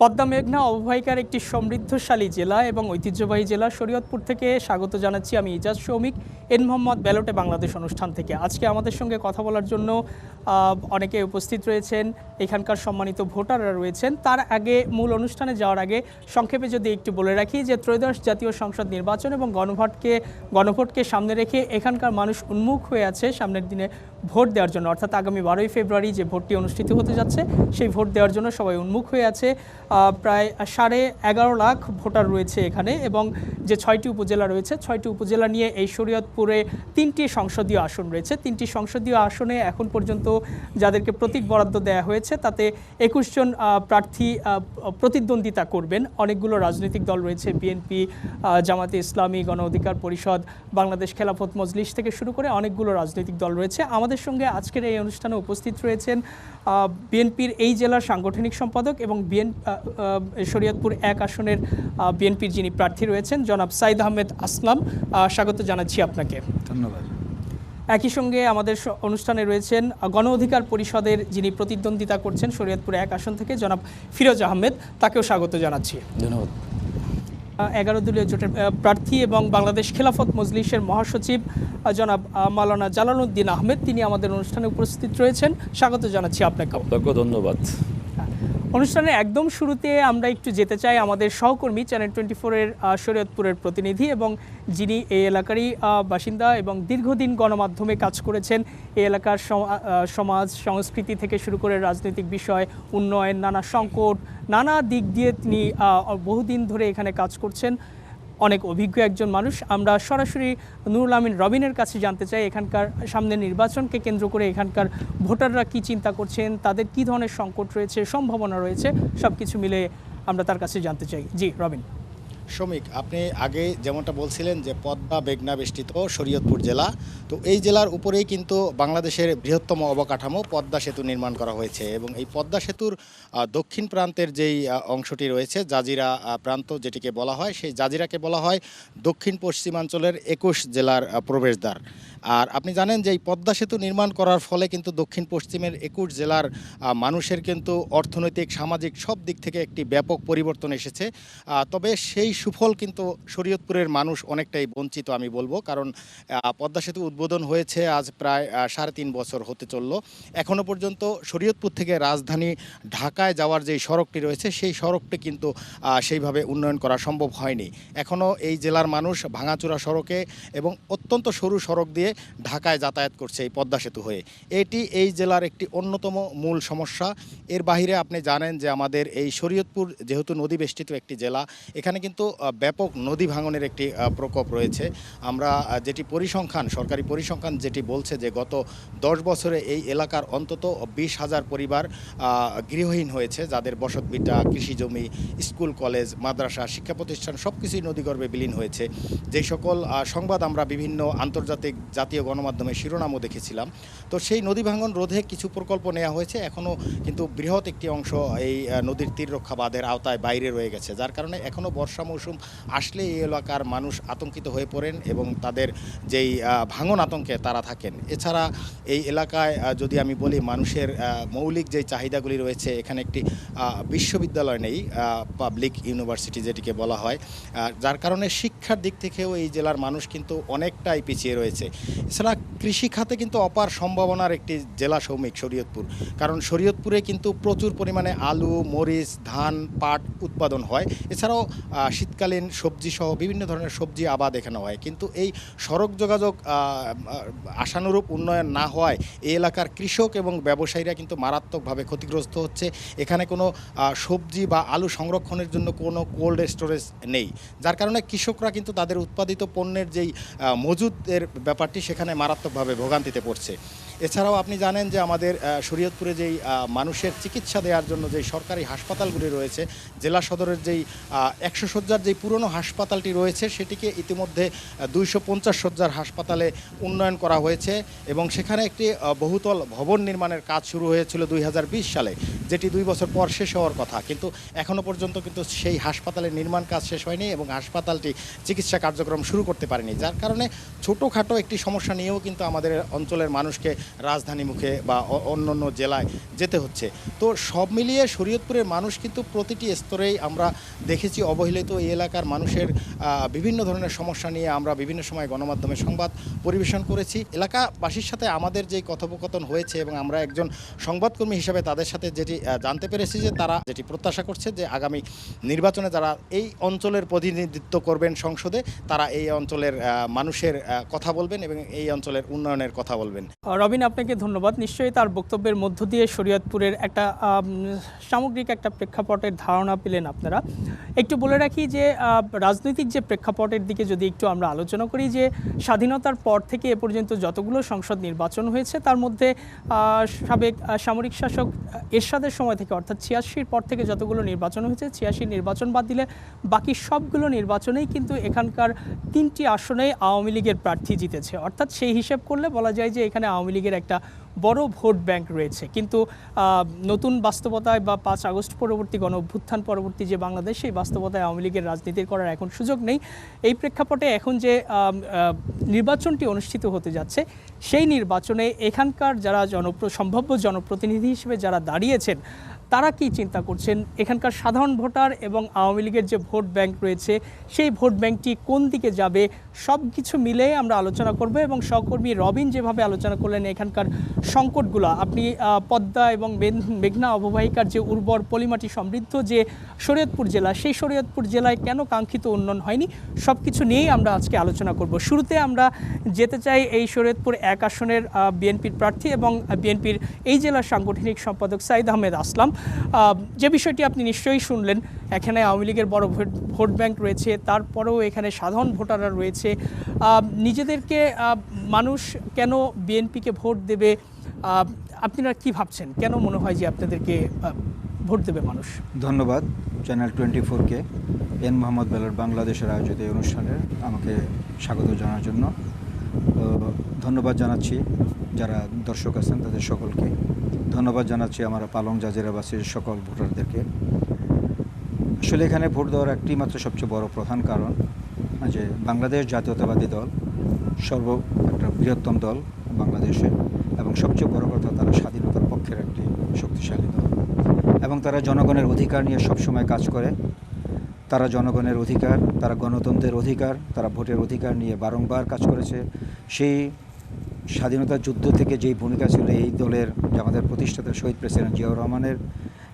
পদ্মা মেঘনা অববাহিকার একটি সমৃদ্ধশালী জেলা এবং ঐতিহ্যবাহী জেলা শরীয়তপুর থেকে স্বাগত জানাচ্ছি আমি ইজাজ শৌমিক। এন মোহাম্মদ ব্যালটে বাংলাদেশ অনুষ্ঠান থেকে আজকে আমাদের সঙ্গে কথা বলার জন্য অনেকে উপস্থিত রয়েছেন, এখানকার সম্মানিত ভোটাররা রয়েছেন। তার আগে মূল অনুষ্ঠানে যাওয়ার আগে সংক্ষেপে যদি একটু বলে রাখি যে ত্রয়োদশ জাতীয় সংসদ নির্বাচন এবং গণভোটকে সামনে রেখে এখানকার মানুষ উন্মুখ হয়ে আছে সামনের দিনে ভোট দেওয়ার জন্য, অর্থাৎ আগামী 12ই ফেব্রুয়ারি যে ভোটটি অনুষ্ঠিত হতে যাচ্ছে সেই ভোট দেওয়ার জন্য সবাই উন্মুখ হয়ে আছে। প্রায় 11.5 লাখ ভোটার রয়েছে এখানে এবং যে 6টি উপজেলা রয়েছে 6টি উপজেলা নিয়ে এই শরীয়তপুরে 3টি সংসদীয় আসন রয়েছে। 3টি সংসদীয় আসনে এখন পর্যন্ত যাদেরকে প্রতীক বরাদ্দ দেওয়া হয়েছে তাতে 21 জন প্রার্থী প্রতিদ্বন্দ্বিতা করবেন। অনেকগুলো রাজনৈতিক দল রয়েছে, বিএনপি, জামাতে ইসলামী, গণ অধিকার পরিষদ, বাংলাদেশ খেলাফত মজলিস থেকে শুরু করে অনেকগুলো রাজনৈতিক দল রয়েছে। আমাদের সঙ্গে আজকের এই অনুষ্ঠানে উপস্থিত রয়েছেন বিএনপির এই জেলার সাংগঠনিক সম্পাদক এবং শরীয়তপুর 1 আসনের বিএনপির যিনি প্রার্থী রয়েছেন জনাব সাইদ আহমেদ আসলাম। স্বাগত জানাচ্ছি আপনাকে। ধন্যবাদ। একই সঙ্গে আমাদের অনুষ্ঠানে রয়েছেন গণ অধিকার পরিষদের যিনি প্রতিদ্বন্দ্বিতা করছেন শরীয়তপুর 1 আসন থেকে জনাব ফিরোজ আহমেদ, তাকেও স্বাগত জানাচ্ছি। ধন্যবাদ। 11 দলীয় জোটের প্রার্থী এবং বাংলাদেশ খেলাফত মজলিসের মহাসচিব জনাব মাওলানা জালালউদ্দিন আহমেদ, তিনি আমাদের অনুষ্ঠানে উপস্থিত রয়েছেন। স্বাগত জানাচ্ছি আপনাকে। আপনাকেও ধন্যবাদ। অনুষ্ঠানের একদম শুরুতে আমরা একটু যেতে চাই আমাদের সহকর্মী চ্যানেল 24-এর শরীয়তপুরের প্রতিনিধি এবং যিনি এই এলাকারই বাসিন্দা এবং দীর্ঘদিন গণমাধ্যমে কাজ করেছেন। এই এলাকার সমাজ সংস্কৃতি থেকে শুরু করে রাজনৈতিক বিষয়, উন্নয়ন, নানা সংকট, নানা দিক দিয়ে তিনি বহুদিন ধরে এখানে কাজ করছেন। অনেক অভিজ্ঞ একজন মানুষ। আমরা সরাসরি নুরুল আমিন রবিনের কাছে জানতে চাই এখানকার সামনের নির্বাচনকে কেন্দ্র করে এখানকার ভোটাররা কি চিন্তা করছেন, তাদের কি ধরনের সংকট রয়েছে, সম্ভাবনা রয়েছে, সব কিছু মিলে আমরা তার কাছে জানতে চাই। জি রবিন। শ্রমিক, আপনি আগে যেমনটা বলছিলেন যে পদ্মা মেঘনা বেষ্টিত শরীয়তপুর জেলা, তো এই জেলার উপরেই কিন্তু বাংলাদেশের বৃহত্তম অবকাঠামো পদ্মা সেতু নির্মাণ করা হয়েছে এবং এই পদ্মা সেতুর দক্ষিণ প্রান্তের যেই অংশটি রয়েছে জাজিরা প্রান্ত যেটিকে বলা হয়, সেই জাজিরাকে বলা হয় দক্ষিণ পশ্চিমাঞ্চলের 21 জেলার প্রবেশদ্বার। আর আপনি জানেন যে এই পদ্মা সেতু নির্মাণ করার ফলে কিন্তু দক্ষিণ পশ্চিমের 21 জেলার মানুষের কিন্তু অর্থনৈতিক, সামাজিক সব দিক থেকে একটি ব্যাপক পরিবর্তন এসেছে। তবে সেই সুফল কিন্তু শরীয়তপুরের মানুষ অনেকটাই বঞ্চিত আমি বলবো, কারণ পদ্মা সেতু উদ্বোধন হয়েছে আজ প্রায় 3.5 বছর হতে চলল। এখনও পর্যন্ত শরীয়তপুর থেকে রাজধানী ঢাকায় যাওয়ার যেই সড়কটি রয়েছে সেই সড়কটি কিন্তু সেইভাবে উন্নয়ন করা সম্ভব হয়নি। এখনও এই জেলার মানুষ ভাঙাচোরা সড়কে এবং অত্যন্ত সরু সড়ক দিয়ে ঢাকায় যাতায়াত করছে এই পদ্মা সেতু হয়ে। এটি এই জেলার একটি অন্যতম মূল সমস্যা। এর বাহিরে আপনি জানেন যে আমাদের এই শরীয়তপুর যেহেতু নদী বেষ্টিত একটি জেলা, এখানে কিন্তু ব্যাপক নদী ভাঙনের একটি প্রকোপ রয়েছে। আমরা যেটি পরিসংখ্যান, সরকারি পরিসংখ্যান যেটি বলছে যে গত 10 বছরে এই এলাকার অন্তত 20,000 পরিবার গৃহহীন হয়েছে, যাদের বসতভিটা, কৃষিজমি, স্কুল, কলেজ, মাদ্রাসা, শিক্ষা প্রতিষ্ঠান সব কিছুই নদীগর্ভে বিলীন হয়েছে। যেই সকল সংবাদ আমরা বিভিন্ন আন্তর্জাতিক, জাতীয় গণমাধ্যমে শিরোনামও দেখেছিলাম। তো সেই নদী ভাঙন রোধে কিছু প্রকল্প নেওয়া হয়েছে, এখনও কিন্তু বৃহৎ একটি অংশ এই নদীর তীর রক্ষা বাঁধের আওতায় বাইরে রয়ে গেছে, যার কারণে এখনও বর্ষা মৌসুম আসলে এই এলাকার মানুষ আতঙ্কিত হয়ে পড়েন এবং তাদের যেই ভাঙন আতঙ্কে তারা থাকেন। এছাড়া এই এলাকায় যদি আমি বলি মানুষের মৌলিক যেই চাহিদাগুলি রয়েছে, এখানে একটি বিশ্ববিদ্যালয় নেই, পাবলিক ইউনিভার্সিটি যেটিকে বলা হয়, যার কারণে শিক্ষার দিক থেকেও এই জেলার মানুষ কিন্তু অনেকটাই পিছিয়ে রয়েছে। এছাড়া কৃষি খাতে কিন্তু অপার সম্ভাবনার একটি জেলা শ্রমিক শরীয়তপুর, কারণ শরীয়তপুরে কিন্তু প্রচুর পরিমাণে আলু, মরিচ, ধান, পাট উৎপাদন হয়। এছাড়াও শীতকালীন সবজি সহ বিভিন্ন ধরনের সবজি আবাদ এখানে হয়, কিন্তু এই সড়ক যোগাযোগ আশানুরূপ উন্নয়ন না হওয়ায় এই এলাকার কৃষক এবং ব্যবসায়ীরা কিন্তু মারাত্মকভাবে ক্ষতিগ্রস্ত হচ্ছে। এখানে কোনো সবজি বা আলু সংরক্ষণের জন্য কোনো কোল্ড স্টোরেজ নেই, যার কারণে কৃষকরা কিন্তু তাদের উৎপাদিত পণ্যের যেই মজুদের ব্যাপারটি সেখানে মারাত্মকভাবে ভোগান্তিতে পড়ছে। এছাড়াও আপনি জানেন যে আমাদের শরীয়তপুরে যেই মানুষের চিকিৎসা দেওয়ার জন্য যেই সরকারি হাসপাতালগুলি রয়েছে, জেলা সদরের যেই 100 শয্যার যেই পুরনো হাসপাতালটি রয়েছে সেটিকে ইতিমধ্যে 250 শয্যার হাসপাতালে উন্নয়ন করা হয়েছে এবং সেখানে একটি বহুতল ভবন নির্মাণের কাজ শুরু হয়েছিল 2020 সালে, যেটি 2 বছর পর শেষ হওয়ার কথা, কিন্তু এখনও পর্যন্ত কিন্তু সেই হাসপাতালের নির্মাণ কাজ শেষ হয়নি এবং হাসপাতালটি চিকিৎসা কার্যক্রম শুরু করতে পারেনি, যার কারণে ছোটোখাটো একটি সমস্যা নিয়েও কিন্তু আমাদের অঞ্চলের মানুষকে রাজধানীমুখে বা অন্য অন্য জেলায় যেতে হচ্ছে। তো সব মিলিয়ে শরীয়তপুরের মানুষ কিন্তু প্রতিটি স্তরেই আমরা দেখেছি অবহেলিত এই এলাকার মানুষের বিভিন্ন ধরনের সমস্যা নিয়ে আমরা বিভিন্ন সময় গণমাধ্যমে সংবাদ পরিবেশন করেছি। এলাকাবাসীর সাথে আমাদের যে কথোপকথন হয়েছে এবং আমরা একজন সংবাদকর্মী হিসেবে তাদের সাথে যেটি জানতে পেরেছি যে তারা যেটি প্রত্যাশা করছে যে আগামী নির্বাচনে যারা এই অঞ্চলের প্রতিনিধিত্ব করবেন সংসদে, তারা এই অঞ্চলের মানুষের কথা বলবেন এবং এই অঞ্চলের উন্নয়নের কথা বলবেন। রবিন, আপনাকে ধন্যবাদ। নিশ্চয়ই তার বক্তব্যের মধ্য দিয়ে শরীয়তপুরের একটা সামগ্রিক একটা প্রেক্ষাপটের ধারণা পেলেন আপনারা। একটু বলে রাখি যে রাজনৈতিক যে প্রেক্ষাপটের দিকে যদি একটু আমরা আলোচনা করি, যে স্বাধীনতার পর থেকে এ পর্যন্ত যতগুলো সংসদ নির্বাচন হয়েছে তার মধ্যে সাবেক সামরিক শাসক এরশাদের সময় থেকে অর্থাৎ ৮৬-র পর থেকে যতগুলো নির্বাচন হয়েছে, ৮৬ নির্বাচন বাদ দিলে বাকি সবগুলো নির্বাচনেই কিন্তু এখানকার ৩টি আসনেই আওয়ামী লীগের প্রার্থী জিতেছে। অর্থাৎ সেই হিসেব করলে বলা যায় যে এখানে আওয়ামী লীগের একটা বড় ভোট ব্যাংক রয়েছে। কিন্তু নতুন বাস্তবতায় বা ৫ আগস্ট পরবর্তী গণ অভ্যুত্থান পরবর্তী যে বাংলাদেশ, সেই বাস্তবতায় আওয়ামী লীগের রাজনীতির করার এখন সুযোগ নেই। এই প্রেক্ষাপটে এখন যে নির্বাচনটি অনুষ্ঠিত হতে যাচ্ছে, সেই নির্বাচনে এখানকার যারা সম্ভাব্য জনপ্রতিনিধি হিসেবে যারা দাঁড়িয়েছেন, তারা কি চিন্তা করছেন, এখানকার সাধারণ ভোটার এবং আওয়ামী লীগের যে ভোট ব্যাংক রয়েছে সেই ভোট ব্যাংকটি কোন দিকে যাবে, সব কিছু মিলে আমরা আলোচনা করব। এবং সহকর্মী রবিন যেভাবে আলোচনা করলেন এখানকার সংকটগুলো, আপনি পদ্মা এবং মেঘনা অববাহিকার যে উর্বর পলিমাটি সমৃদ্ধ যে শরীয়তপুর জেলা, সেই শরীয়তপুর জেলায় কেন কাঙ্ক্ষিত উন্নয়ন হয়নি, সব কিছু নিয়েই আমরা আজকে আলোচনা করব। শুরুতে আমরা যেতে চাই এই শরীয়তপুর ১ আসনের বিএনপির প্রার্থী এবং বিএনপির এই জেলার সাংগঠনিক সম্পাদক সাইদ আহমেদ আসলাম। যে বিষয়টি আপনি নিশ্চয়ই শুনলেন, এখানে আওয়ামী লীগের বড় ভোট ব্যাংক রয়েছে, তারপরেও এখানে সাধারণ ভোটাররা রয়েছে। নিজেদেরকে মানুষ কেন বিএনপিকে ভোট দেবে, আপনারা কি ভাবছেন, কেন মনে হয় যে আপনাদেরকে ভোট দেবে মানুষ? ধন্যবাদ চ্যানেল 24-কে এন মোহাম্মদ বেলার বাংলাদেশের আয়োজিত এই অনুষ্ঠানে আমাকে স্বাগত জানার জন্য ধন্যবাদ জানাচ্ছি। যারা দর্শক আছেন তাদের সকলকে ধন্যবাদ জানাচ্ছি, আমার পালং জাজিরাবাসীর সকল ভোটারদেরকে। আসলে এখানে ভোট দেওয়ার একটি মাত্র সবচেয়ে বড় প্রধান কারণ যে বাংলাদেশ জাতীয়তাবাদী দল একটা বৃহত্তম দল বাংলাদেশে, এবং সবচেয়ে বড় কথা তারা স্বাধীনতার পক্ষের একটি শক্তিশালী দল এবং তারা জনগণের অধিকার নিয়ে সবসময় কাজ করে। তারা জনগণের অধিকার, তারা গণতন্ত্রের অধিকার, তারা ভোটের অধিকার নিয়ে বারংবার কাজ করেছে। সেই স্বাধীনতা যুদ্ধ থেকে যেই ভূমিকা ছিল এই দলের, যে আমাদের প্রতিষ্ঠাতা শহীদ প্রেসিডেন্ট জিয়াউর রহমানের,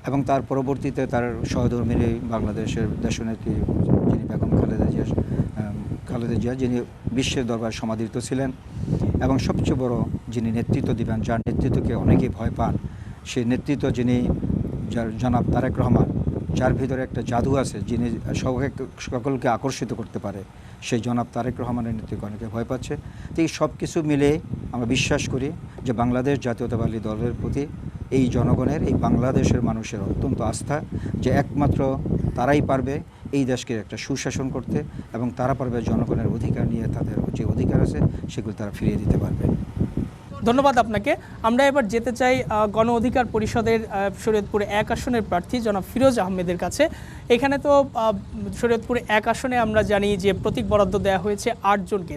এবং তার পরবর্তীতে তার সহধর্মিনী বাংলাদেশের দেশনেত্রী যিনি বেগম খালেদা জিয়া, যিনি বিশ্বের দরবারে সমাদৃত ছিলেন, এবং সবচেয়ে বড় যিনি নেতৃত্ব দিবেন, যার নেতৃত্বকে অনেকেই ভয় পান, সেই নেতৃত্ব যিনি জনাব তারেক রহমান, যার ভিতরে একটা জাদু আছে, যিনি সকলকে আকর্ষিত করতে পারে, সেই জনাব তারেক রহমানের নেতৃত্বে অনেকে ভয় পাচ্ছে। তো এই সব কিছু মিলে আমরা বিশ্বাস করি যে বাংলাদেশ জাতীয়তাবাদী দলের প্রতি এই জনগণের, এই বাংলাদেশের মানুষের অত্যন্ত আস্থা যে একমাত্র তারাই পারবে এই দেশকে একটা সুশাসন করতে, এবং তারা পারবে জনগণের অধিকার নিয়ে তাদের যে অধিকার আছে সেগুলো তারা ফিরিয়ে দিতে পারবে। ধন্যবাদ আপনাকে। আমরা এবার যেতে চাই গণ অধিকার পরিষদের শরীয়তপুর ১ আসনের প্রার্থী জনাব ফিরোজ আহমেদের কাছে। এখানে তো শরীয়তপুর ১ আসনে আমরা জানি যে প্রতীক বরাদ্দ দেওয়া হয়েছে ৮ জনকে।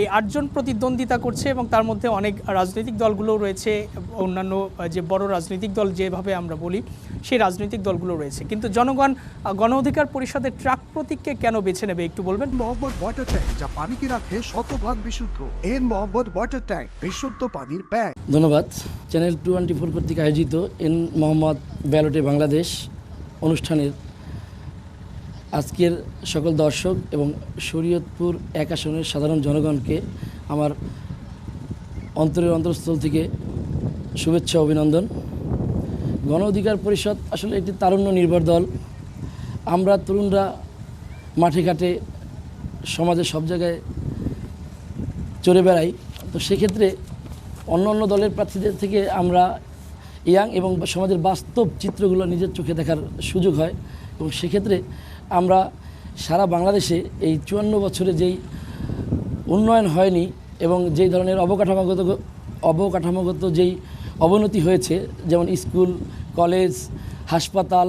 এই ৮ জন প্রতিদ্বন্দ্বিতা করছে এবং তার মধ্যে অনেক রাজনৈতিক দলগুলো রয়েছে, অন্যান্য যে বড় রাজনৈতিক দল যেভাবে আমরা বলি সেই রাজনৈতিক দলগুলো রয়েছে। কিন্তু জনগণ গণ অধিকার পরিষদের ট্রাক প্রতীককে কেন বেছে নেবে একটু বলবেন? মোহাম্মদ ওয়াটার ট্যাঙ্ক, যা পানিকে রাখে শতভাগ বিশুদ্ধ। এন মোহাম্মদ ওয়াটার ট্যাঙ্ক, বিশুদ্ধ পানির ব্যাগ। ধন্যবাদ। চ্যানেল 24 কর্তৃক আয়োজিত এন মোহাম্মদ ব্যালটে বাংলাদেশ অনুষ্ঠানের আজকের সকল দর্শক এবং শরীয়তপুর ১ আসনের সাধারণ জনগণকে আমার অন্তরের অন্তঃস্থল থেকে শুভেচ্ছা অভিনন্দন। গণ অধিকার পরিষদ আসলে একটি তারুণ্য নির্ভর দল। আমরা তরুণরা মাঠে ঘাটে সমাজে সব জায়গায় চড়ে বেড়াই। তো সেক্ষেত্রে অন্য অন্য দলের প্রার্থীদের থেকে আমরা ইয়াং এবং সমাজের বাস্তব চিত্রগুলো নিজের চোখে দেখার সুযোগ হয়, এবং সেক্ষেত্রে আমরা সারা বাংলাদেশে এই ৫৪ বছরে যেই উন্নয়ন হয়নি এবং যেই ধরনের অবকাঠামোগত যেই অবনতি হয়েছে, যেমন স্কুল, কলেজ, হাসপাতাল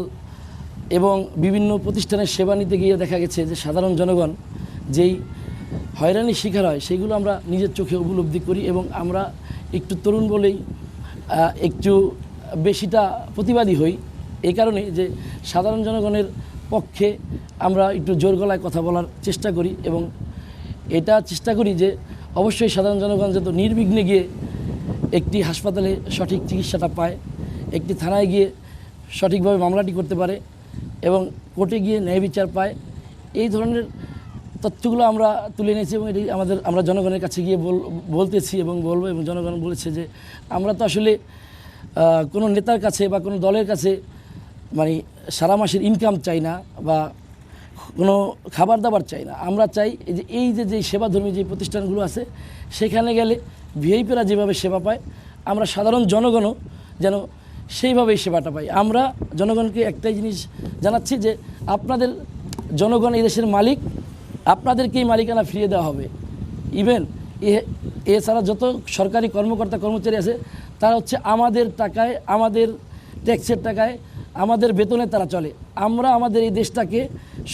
এবং বিভিন্ন প্রতিষ্ঠানের সেবা নিতে গিয়ে দেখা গেছে যে সাধারণ জনগণ যেই হয়রানির শিকার হয় সেইগুলো আমরা নিজের চোখে উপলব্ধি করি, এবং আমরা একটু তরুণ বলেই একটু বেশিটা প্রতিবাদী হই, এই কারণে যে সাধারণ জনগণের পক্ষে আমরা একটু জোর গলায় কথা বলার চেষ্টা করি এবং এটা চেষ্টা করি যে অবশ্যই সাধারণ জনগণ যাতে নির্বিঘ্নে গিয়ে একটি হাসপাতালে সঠিক চিকিৎসাটা পায়, একটি থানায় গিয়ে সঠিকভাবে মামলাটি করতে পারে এবং কোর্টে গিয়ে ন্যায় বিচার পায়। এই ধরনের তথ্যগুলো আমরা তুলে নিয়েছি এবং এটি আমরা জনগণের কাছে গিয়ে বলতেছি এবং বলবো, এবং জনগণ বলেছে যে আমরা তো আসলে কোনো নেতার কাছে বা কোনো দলের কাছে মানে সারা মাসের ইনকাম চাই না বা কোনো খাবার দাবার চাই না। আমরা চাই এই যে সেবাধর্মী যে প্রতিষ্ঠানগুলো আছে সেখানে গেলে ভিআইপিরা যেভাবে সেবা পায় আমরা সাধারণ জনগণও যেন সেইভাবেই সেবাটা পাই। আমরা জনগণকে একটাই জিনিস জানাচ্ছি যে আপনাদের জনগণ এই দেশের মালিক, আপনাদেরকেই মালিকানা ফিরিয়ে দেওয়া হবে। ইভেন এছাড়া যত সরকারি কর্মকর্তা কর্মচারী আছে তারা হচ্ছে আমাদের টাকায়, আমাদের ট্যাক্সের টাকায়, আমাদের বেতনে তারা চলে। আমরা আমাদের এই দেশটাকে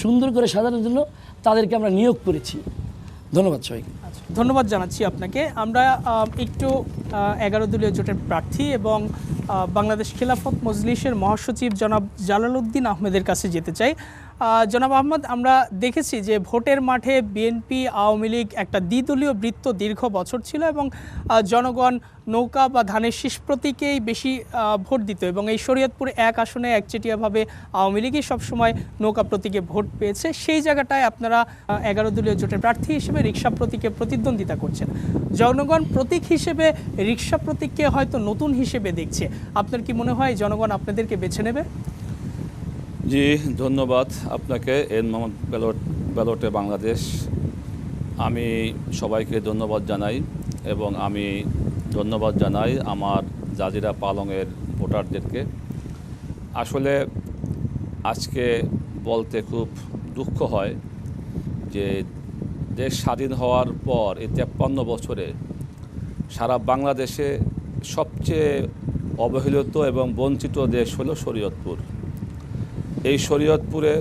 সুন্দর করে সাজানোর জন্য তাদেরকে আমরা নিয়োগ করেছি। ধন্যবাদ সবাইকে। ধন্যবাদ জানাচ্ছি আপনাকে। আমরা একটু 11 দলীয় জোটের প্রার্থী এবং বাংলাদেশ খিলাফত মজলিসের মহাসচিব জনাব জালালউদ্দিন আহমেদের কাছে যেতে চাই। জনাব আহমদ, আমরা দেখেছি যে ভোটের মাঠে বিএনপি আওয়ামী লীগ একটা দ্বিদলীয় বৃত্ত দীর্ঘ বছর ছিল এবং জনগণ নৌকা বা ধানের শীষ প্রতীকেই বেশি ভোট দিত এবং এই শরীয়তপুর 1 আসনে একচেটিয়াভাবে আওয়ামী লীগই সবসময় নৌকা প্রতীকে ভোট পেয়েছে। সেই জায়গাটায় আপনারা 11 দলীয় জোটের প্রার্থী হিসেবে রিকশা প্রতীকে প্রতিদ্বন্দ্বিতা করছেন। জনগণ প্রতীক হিসেবে রিকশা প্রতীককে হয়তো নতুন হিসেবে দেখছে। আপনার কি মনে হয় জনগণ আপনাদেরকে বেছে নেবে? জি, ধন্যবাদ আপনাকে। এন মোহাম্মদ ব্যালটে বাংলাদেশ, আমি সবাইকে ধন্যবাদ জানাই এবং আমি ধন্যবাদ জানাই আমার জাজিরা পালংয়ের ভোটারদেরকে। আসলে আজকে বলতে খুব দুঃখ হয় যে দেশ স্বাধীন হওয়ার পর এই 53 বছরে সারা বাংলাদেশে সবচেয়ে অবহেলিত এবং বঞ্চিত দেশ হলো শরীয়তপুর। এই শরীয়তপুরে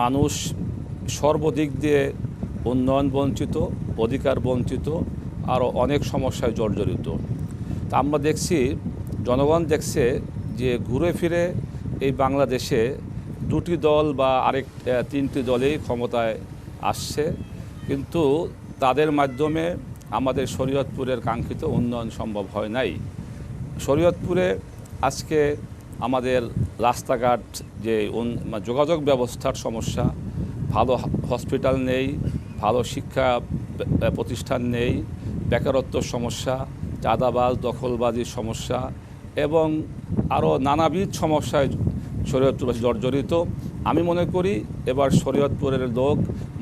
মানুষ সর্বদিক দিয়ে উন্নয়ন বঞ্চিত, অধিকার বঞ্চিত, আরও অনেক সমস্যায় জর্জরিত। তা আমরা দেখছি, জনগণ দেখছে যে ঘুরে ফিরে এই বাংলাদেশে 2টি দল বা 3টি দলেই ক্ষমতায় আসছে, কিন্তু তাদের মাধ্যমে আমাদের শরীয়তপুরের কাঙ্ক্ষিত উন্নয়ন সম্ভব হয় নাই। শরীয়তপুরে আজকে আমাদের রাস্তাঘাট যে যোগাযোগ ব্যবস্থার সমস্যা, ভালো হসপিটাল নেই, ভালো শিক্ষা প্রতিষ্ঠান নেই, বেকারত্ব সমস্যা, চাঁদাবাজ দখলবাজির সমস্যা এবং আরও নানাবিধ সমস্যায় শরীয়তপুরবাসী জর্জরিত। আমি মনে করি এবার শরীয়তপুরের লোক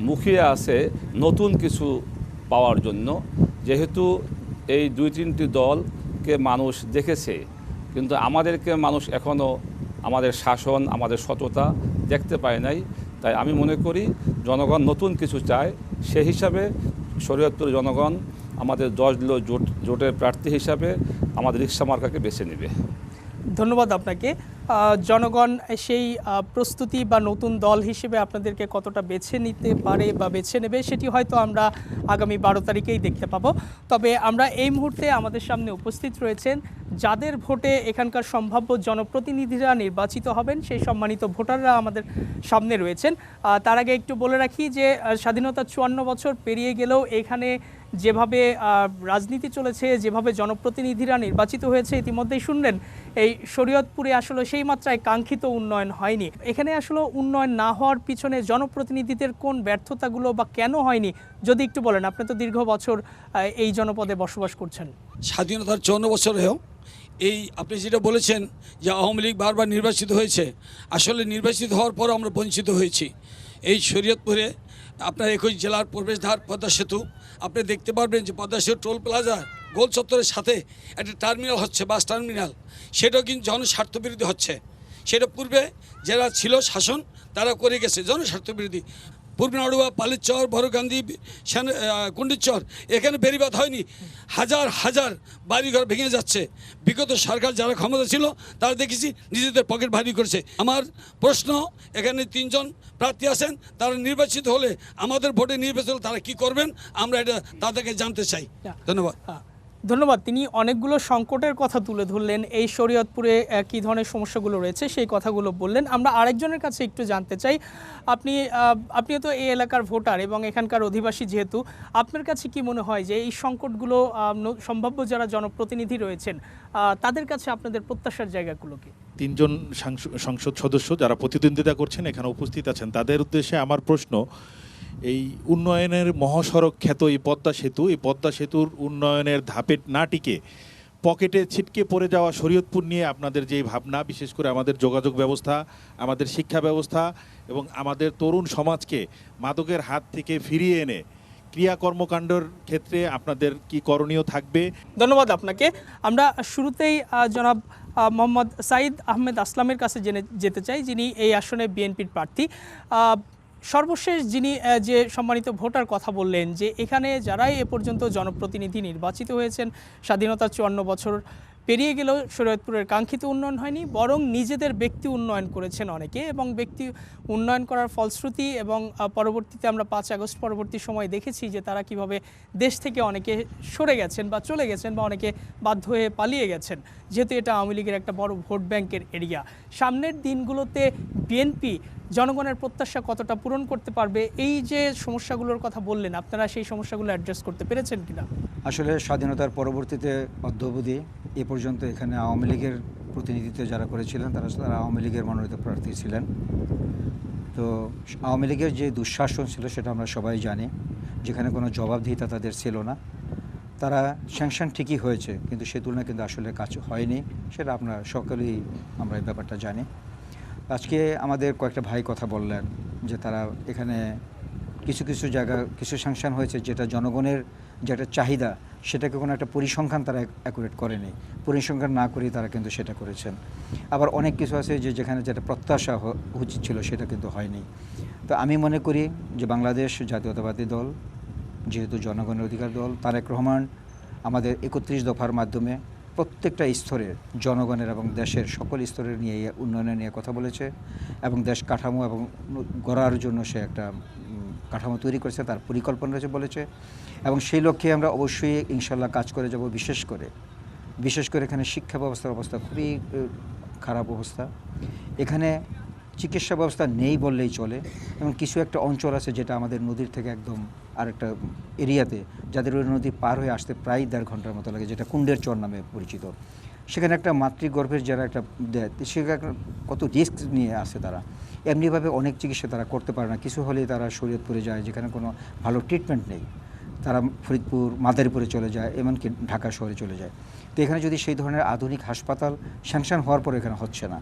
মুখিয়ে আছে নতুন কিছু পাওয়ার জন্য, যেহেতু এই 2-3টি দলকে মানুষ দেখেছে, কিন্তু আমাদেরকে মানুষ এখনও আমাদের শাসন, আমাদের সততা দেখতে পায় নাই। তাই আমি মনে করি জনগণ নতুন কিছু চায়। সেই হিসাবে শরীয়তপুর জনগণ আমাদের 10 দলীয় জোটের প্রার্থী হিসাবে আমাদের রিকশা মার্কাকে বেছে নেবে। ধন্যবাদ আপনাকে। জনগণ সেই প্রস্তুতি বা নতুন দল হিসেবে আপনাদেরকে কতটা বেছে নিতে পারে বা বেছে নেবে সেটি হয়তো আমরা আগামী 12 তারিখেই দেখতে পাবো। তবে আমরা এই মুহূর্তে আমাদের সামনে উপস্থিত রয়েছেন যাদের ভোটে এখানকার সম্ভাব্য জনপ্রতিনিধিরা নির্বাচিত হবেন, সেই সম্মানিত ভোটাররা আমাদের সামনে রয়েছেন। তার আগে একটু বলে রাখি যে স্বাধীনতা 54 বছর পেরিয়ে গেলেও এখানে যেভাবে রাজনীতি চলেছে, যেভাবে জনপ্রতিনিধিরা নির্বাচিত হয়েছে, ইতিমধ্যেই শুনলেন এই শরীয়তপুরে আসলে সেই মাত্রায় কাঙ্ক্ষিত উন্নয়ন হয়নি। এখানে আসলে উন্নয়ন না হওয়ার পিছনে জনপ্রতিনিধিদের কোন ব্যর্থতাগুলো বা কেন হয়নি যদি একটু বলেন। আপনি তো দীর্ঘ বছর এই জনপদে বসবাস করছেন। স্বাধীনতার 54 বছরেও এই আপনি যেটা বলেছেন যে আওয়ামী লীগ বারবার নির্বাচিত হয়েছে, আসলে নির্বাচিত হওয়ার পর আমরা বঞ্চিত হয়েছি। এই শরীয়তপুরে আপনার 21 জেলার প্রবেশদ্বার পদ্মা সেতু, আপনি দেখতে পারবেন যে পদ্মা সেতু টোল প্লাজা গোল চত্বরের সাথে একটা টার্মিনাল হচ্ছে, বাস টার্মিনাল, সেটাও কিন্তু জনস্বার্থবিরোধী হচ্ছে। সেটা পূর্বে যারা ছিল শাসন তারা করে গেছে জনস্বার্থবিরোধী। পূর্বনাড়ুয়া, পালিচর, বড়গান্ধী, কুন্ডিচর, এখানে বেড়িবাঁধ হয়নি, হাজার হাজার বাড়িঘর ভেঙে যাচ্ছে। বিগত সরকার যারা ক্ষমতা ছিল তারা দেখেছি নিজেদের পকেট ভারী করেছে। আমার প্রশ্ন, এখানে 3 জন প্রার্থী আছেন, তারা নির্বাচিত হলে আমাদের ভোটে নির্বাচিত হলে তারা কী করবেন, আমরা এটা তাদেরকে জানতে চাই। ধন্যবাদ। ধন্যবাদ। তিনি অনেকগুলো সংকটের কথা তুলে ধরলেন, এই শরীয়তপুরে কী ধরনের সমস্যাগুলো রয়েছে সেই কথাগুলো বললেন। আমরা আরেকজনের কাছে একটু জানতে চাই, আপনিও তো এই এলাকার ভোটার এবং এখানকার অধিবাসী, যেহেতু আপনার কাছে কি মনে হয় যে এই সংকটগুলো সম্ভাব্য যারা জনপ্রতিনিধি রয়েছেন তাদের কাছে আপনাদের প্রত্যাশার জায়গাগুলো কি? 3 জন সংসদ সদস্য যারা প্রতিদ্বন্দ্বিতা করছেন এখানে উপস্থিত আছেন, তাদের উদ্দেশ্যে আমার প্রশ্ন, এই উন্নয়নের মহাসড়ক খ্যাত এই পদ্মা সেতুর উন্নয়নের ধাপে না টিকে পকেটে ছিটকে পড়ে যাওয়া শরীয়তপুর নিয়ে আপনাদের যে ভাবনা, বিশেষ করে আমাদের যোগাযোগ ব্যবস্থা, আমাদের শিক্ষা ব্যবস্থা এবং আমাদের তরুণ সমাজকে মাদকের হাত থেকে ফিরিয়ে এনে ক্রিয়া কর্মকাণ্ডের ক্ষেত্রে আপনাদের কি করণীয় থাকবে? ধন্যবাদ আপনাকে। আমরা শুরুতেই জনাব মোহাম্মদ সাইদ আহমেদ আসলামের কাছে জেনে যেতে চাই, যিনি এই আসনে বিএনপির প্রার্থী। সর্বশেষ যিনি যে সম্মানিত ভোটার কথা বললেন যে এখানে যারাই এ পর্যন্ত জনপ্রতিনিধি নির্বাচিত হয়েছেন, স্বাধীনতার 54 বছর পেরিয়ে গেলেও শরীয়তপুরের কাঙ্ক্ষিত উন্নয়ন হয়নি, বরং নিজেদের ব্যক্তি উন্নয়ন করেছেন অনেকে, এবং ব্যক্তি উন্নয়ন করার ফলশ্রুতি এবং পরবর্তীতে আমরা 5 আগস্ট পরবর্তী সময় দেখেছি যে তারা কিভাবে দেশ থেকে অনেকে সরে গেছেন বা চলে গেছেন, বা অনেকে বাধ্য হয়ে পালিয়ে গেছেন, যেহেতু এটা আওয়ামী লীগের একটা বড় ভোট ব্যাংকের এরিয়া। সামনের দিনগুলোতে বিএনপি জনগণের প্রত্যাশা কতটা পূরণ করতে পারবে? এই যে সমস্যাগুলোর কথা বললেন, আপনারা সেই সমস্যাগুলো অ্যাড্রেস করতে পেরেছেন কিনা? আসলে স্বাধীনতার পরবর্তীতে অদ্যাবধি এ পর্যন্ত এখানে আওয়ামী লীগের প্রতিনিধিত্ব যারা করেছিলেন তারা আওয়ামী লীগের মনোনীত প্রার্থী ছিলেন। তো আওয়ামী লীগের যে দুঃশাসন ছিল সেটা আমরা সবাই জানি, যেখানে কোনো জবাবদিহিতা তাদের ছিল না। তারা স্যাংশন ঠিকই হয়েছে, কিন্তু সে তুলনায় কিন্তু আসলে কাজ হয়নি, সেটা আপনারা সকলেই আমরা এই ব্যাপারটা জানি। আজকে আমাদের কয়েকটা ভাই কথা বললেন যে তারা এখানে কিছু কিছু জায়গা কিছু স্যাংশন হয়েছে, যেটা জনগণের যে একটা চাহিদা সেটাকে কোনো একটা পরিসংখ্যান তারা অ্যাকুরেট করেনি, পরিসংখ্যান না করেই তারা কিন্তু সেটা করেছেন। আবার অনেক কিছু আছে যে যেখানে যেটা প্রত্যাশা উচিত ছিল সেটা কিন্তু হয়নি। তো আমি মনে করি যে বাংলাদেশ জাতীয়তাবাদী দল, যেহেতু জনগণের অধিকার দল, তারেক রহমান আমাদের 31 দফার মাধ্যমে প্রত্যেকটা স্তরের জনগণের এবং দেশের সকল স্তরের নিয়ে উন্নয়নের নিয়ে কথা বলেছে, এবং দেশ কাঠামো এবং গড়ার জন্য সে একটা কাঠামো তৈরি করেছে, তার পরিকল্পনা রয়েছে বলেছে, এবং সেই লক্ষ্যে আমরা অবশ্যই ইনশাল্লাহ কাজ করে যাব। বিশেষ করে এখানে শিক্ষা ব্যবস্থার অবস্থা খুবই খারাপ অবস্থা। এখানে চিকিৎসা ব্যবস্থা নেই বললেই চলে, এবং কিছু একটা অঞ্চল আছে যেটা আমাদের নদীর থেকে একদম আরেকটা এরিয়াতে, যাদের ওই নদী পার হয়ে আসতে প্রায় 1.5 ঘন্টার মতো লাগে, যেটা কুণ্ডের চর নামে পরিচিত। সেখানে একটা মাতৃগর্ভের যারা একটা দেয়, সেখানে কত রিস্ক নিয়ে আসে তারা, এমনিভাবে অনেক চিকিৎসা তারা করতে পারে না, কিছু হলেই তারা শরীয়তপুরে যায় যেখানে কোনো ভালো ট্রিটমেন্ট নেই, তারা ফরিদপুর মাদারীপুরে চলে যায়, এমনকি ঢাকা শহরে চলে যায়। তো এখানে যদি সেই ধরনের আধুনিক হাসপাতাল স্যাংশন হওয়ার পর এখানে হচ্ছে না,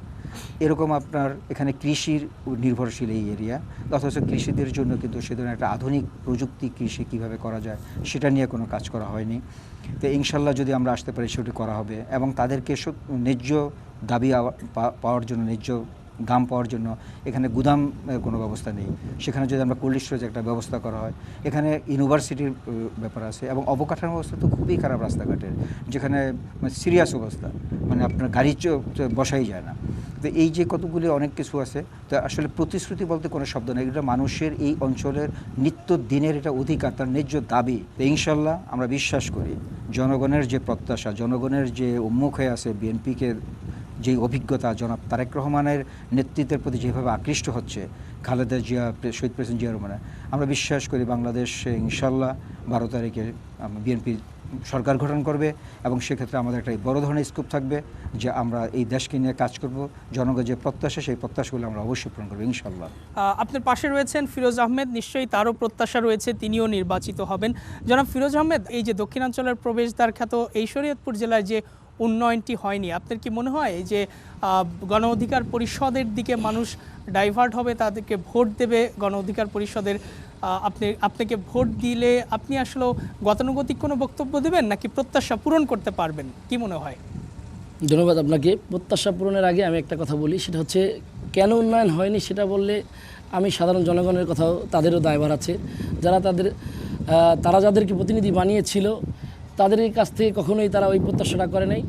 এরকম আপনার এখানে কৃষির নির্ভরশীল এই এরিয়া, অথচ কৃষিদের জন্য কিন্তু সে ধরনের একটা আধুনিক প্রযুক্তি কৃষি কীভাবে করা যায় সেটা নিয়ে কোনো কাজ করা হয়নি। তো ইনশাল্লাহ যদি আমরা আসতে পারি সেটি করা হবে, এবং তাদেরকে ন্যায্য দাবি পাওয়ার জন্য, ন্যায্য দাম পাওয়ার জন্য এখানে গুদাম কোনো ব্যবস্থা নেই, সেখানে যদি আমরা কোল্ড স্টোরেজ একটা ব্যবস্থা করা হয়। এখানে ইউনিভার্সিটির ব্যাপার আছে, এবং অবকাঠামো অবস্থা তো খুবই খারাপ রাস্তাঘাটের, যেখানে সিরিয়াস অবস্থা, মানে আপনার গাড়ি বসাই যায় না। তো এই যে কতগুলি অনেক কিছু আছে, তো আসলে প্রতিশ্রুতি বলতে কোনো শব্দ নেই, এটা মানুষের এই অঞ্চলের নিত্য দিনের এটা অধিকার, তার ন্যায্য দাবি। তো ইনশাল্লাহ আমরা বিশ্বাস করি জনগণের যে প্রত্যাশা, জনগণের যে উন্মুখ হয়ে আছে বিএনপিকে যে অভিজ্ঞতা, জনাব তারেক রহমানের নেতৃত্বের প্রতি যেভাবে আকৃষ্ট হচ্ছে খালেদা জিয়া, শহীদ প্রেসিডেন্ট জিয়া রহমান, আমরা বিশ্বাস করি বাংলাদেশে ইনশাল্লাহ 12 তারিখে বিএনপি সরকার গঠন করবে, এবং সেক্ষেত্রে আমাদের একটা বড় ধরনের স্কোপ থাকবে যে আমরা এই দেশকে নিয়ে কাজ করব, জনগণের যে প্রত্যাশা সেই প্রত্যাশাগুলো আমরা অবশ্যই পূরণ করবো ইনশাল্লাহ। আপনার পাশে রয়েছেন ফিরোজ আহমেদ, নিশ্চয়ই তারও প্রত্যাশা রয়েছে তিনিও নির্বাচিত হবেন। জনাব ফিরোজ আহমেদ, এই যে দক্ষিণাঞ্চলের প্রবেশদ্বার খ্যাত এই শরীয়তপুর জেলায় যে উন্নয়নটি হয়নি, আপনার কি মনে হয় যে গণ অধিকার পরিষদের দিকে মানুষ ডাইভার্ট হবে, তাদেরকে ভোট দেবে গণ অধিকার পরিষদের, আপনাকে ভোট দিলে আপনি আসলে গতানুগতিক কোনো বক্তব্য দেবেন নাকি প্রত্যাশা পূরণ করতে পারবেন, কি মনে হয়? ধন্যবাদ আপনাকে। প্রত্যাশা পূরণের আগে আমি একটা কথা বলি, সেটা হচ্ছে কেন উন্নয়ন হয়নি সেটা বললে আমি সাধারণ জনগণের কথাও, তাদেরও দায়ভার আছে, তারা যাদেরকে প্রতিনিধি বানিয়েছিল তাদের কাছ থেকে কখনোই তারা ওই প্রত্যাশাটা করে নাই।